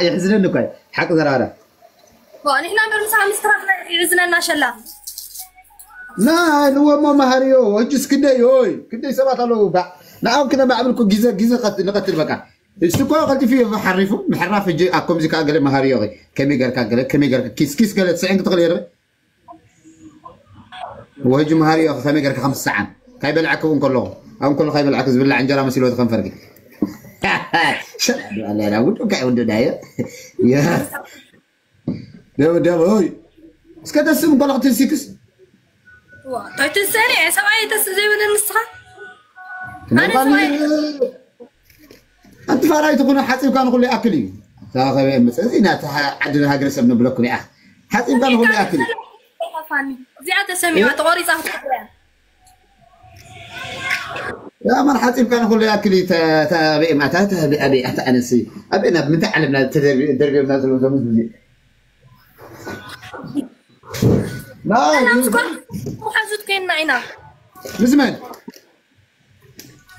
يحزنني كوي حق زرارة ونحن نعمل ساعة مسترخنا يحزننا شلا لا هو ما مهاريو وجس كده يوي كده سبعة لو بقى نعم كده بعملكم جيزة نقتل بقى استقوا قلت فيه محرفه محرف يجي أكم زي كأجل مهاريو كم يقدر كأجل كيس قال 90 تغير وهجم مهاريو كم يقدر 5 ساعات كيف العكون كلهم أو كل خيب العكس بالله عن جرى مسيلة خم فرق شو الله لا ودو كأي ودو داير يا ده هوي سكت اسم طلعت تنسيكس طيب تسألي سواء زي من النسخة أنا سواء أنت فراي تكون حاسب كانوا كل أكلي تاخذ مثلا إنها عدنا هاجرس من بلوكني حاسب كانوا كل أكلي زيادة سمية تغوري صح يا من حاسب كانوا كل أكلي تابع ما تابع أبي أنسي أبي أنا بنتعلم التدريب الناس اللي زمان لا أنا مسكون محافظة كينا عنا بزمان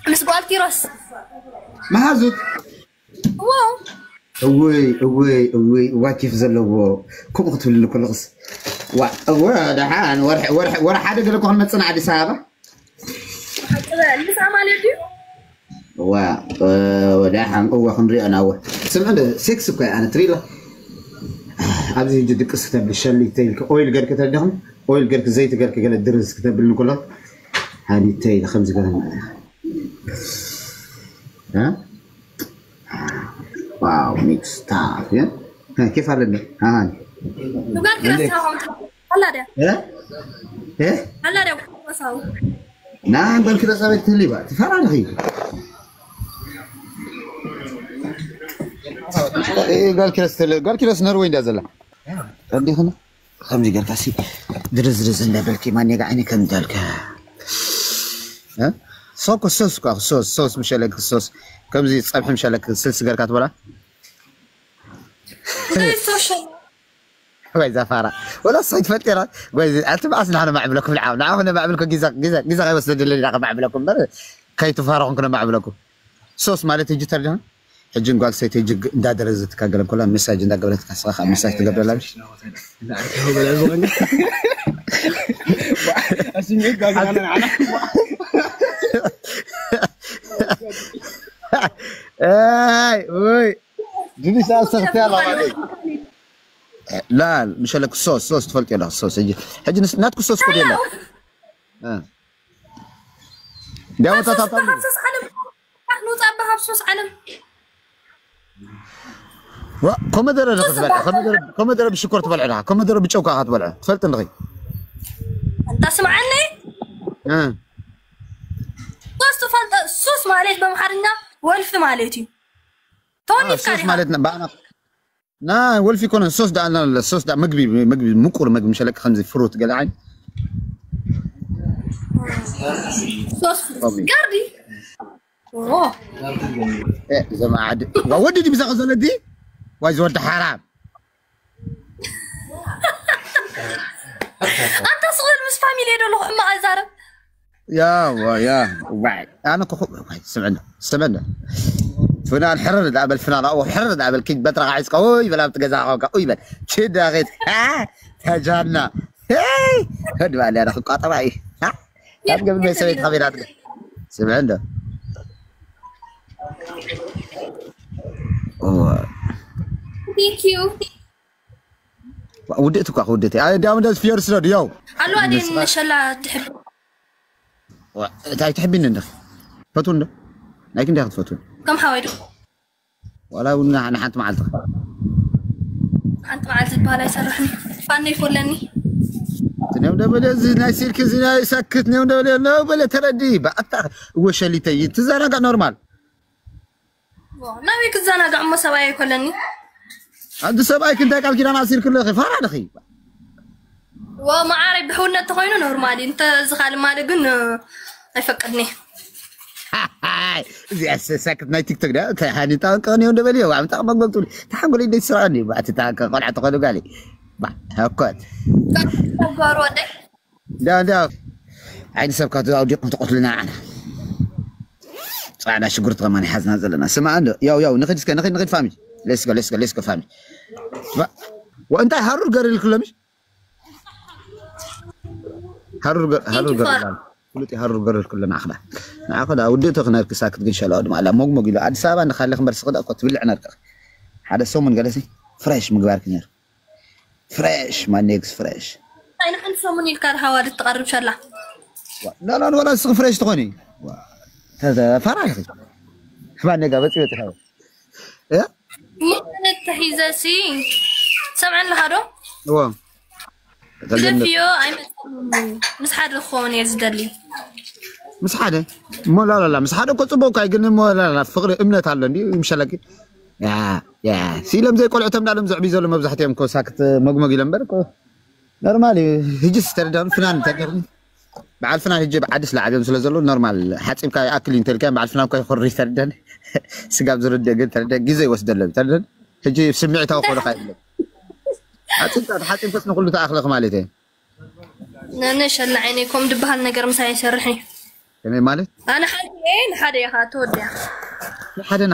مسكوال كيروس ما هزت واو وي كيف زلوا كم قلت لكم كل قص دحان ورا حدا قال لكم ما تصنع حسابه لسه مالتي ودحان هو خنري انا هو سمعنا 6 انا تريلا ابزي جد قصه بالشلي تيلك اويل قال كتدهم اويل قال زيت قال الدرس كتب لنا كله هذه تيل 5 قال ها واو ميكس تاف يا كيف هذا ها وقال كده ساوند هلا ده ايه هلا ده وساو نعم قال كده سويت لي بقى تفرع لي ايه قال كده سنروي دازلا عندي هنا خمسة قال كاسي درز عند بالكي ما نيجا عيني كم ذلك ها صوص مش لك الصوص كم زي صبح مش لك سلس قال كاتبلا وين زفارة ولا صيد فترة وين أنت ما أصلا أنا ما أعمل لكم العام نعم أنا ما أعمل لكم جزء غير بس اللي ما أعمل لكم كي تفارقون كنا ما أعمل لكم صوص مالتي يجي ترجع حجين قال سيتي يجي دادر زت كقلم كلها مساج دا قبلت كسخ مساج تقبل لا لا هو بلا زغني اسمي قال انا اي وي جدي ساختي الله عليك لا مش لك صوص تفلت يلا الصوص يجي حجي ناتكو صوص كل يلا داو صوص علم نحن صبها بصوص علم كوميدر كوميدر بشكر تبلعها كوميدر بشوكه تبلعها تفلت نغي انت سمعني صوص مالت بمحرنا ولف مالتي توني صوص مالتنا بقى لا ولف يكون الصوص ده انا الصوص ده مقبي مقر مقبي مش لك خمسه فروت قلعين صوص قردي اوه ايه اذا ما عاد ودي بزغزل دي وايز ود حرام انت صغير مش فاميلي دول ما ازارب يا وبعد انا سمعنا فنان حرر دعب الفنان او حرر دعب الكيك بترى عايز قوي بلا بتجزع قوي بل كده غيت تجانا هي هد بالي انا قاطع ايه ها قبل ما يسوي خبيرات سمعنا ثانك يو وديتك انا دام داز في يرسل ديو قالوا هذه ان شاء الله تحب تحبين انت فتون لكن ده فتون كم حاولوا ولا انا حنت معلتك انت معلت بهلا يسرحني فاني فلني تنام ده بلا زنا يسيرك زنا يسكتني ولا لا بلا تردي بقى وش اللي تي تزرق نورمال ناوي كزانا قاع ما سواي كلني عند سبايك انت قال كده انا اصير كله خي فرا دخي وما عارف بحولنا تخوينو نورمالي انت زخال مالي قن يفقدني زي ساكت ناي تيك توك ده هاني تاكوني ولا بليو عم تقبل قلت تحقول لي يسرعني بعد تاك قلعه تقولوا قالي هكوت لا عين سبكات اودي قلت لنا انا صعنا شكرت غماني حزنا زلنا سمع عنده ياو نخد فامي let's go فهمي وانت هرر قرر كلامش هرر فلوتي هرر قرر كلنا اخنا ناخذ وديته خنرك ساكت ان شاء الله ما موق له ادي سابا نخلي خمر سقد اكو تبلعنا رك هذا سومن جلسي فريش مقبار كنير فريش ما نيكس فريش انا حن سومن يلكار حوالي تقرب شلا لا ولا سق فريش تغني هذا فراغ ما نيجا بس يتحاول ايه تحيزاسي سمعنا لهادو هو فيو ايم مسحاد الخون يزدلي مسحاده مو لا مسحاده كصبوك ايغن مو لا فقر امنت على ندي مشلك يا سيلم زي قلعتم دالم زعبي زلم مبزحتيم كو ساكت مغمغ يلمبر كو نورمالي هيجي ستردان فنان تقرني بعد فنان هيجي بعدس لعبهم سلازلو نورمال حصيم كاي اكل انتلكان بعد فنان كاي خري تردن سقاب زرد دغ تردن غزي وسدلم تردن هيجي سمعتها خو خايل حاتم بس نقول له تاخلق مالتي ننش عينيكم دبها النجر مساي يسرحني كمي مالت انا حد يا خاتو وديا حدا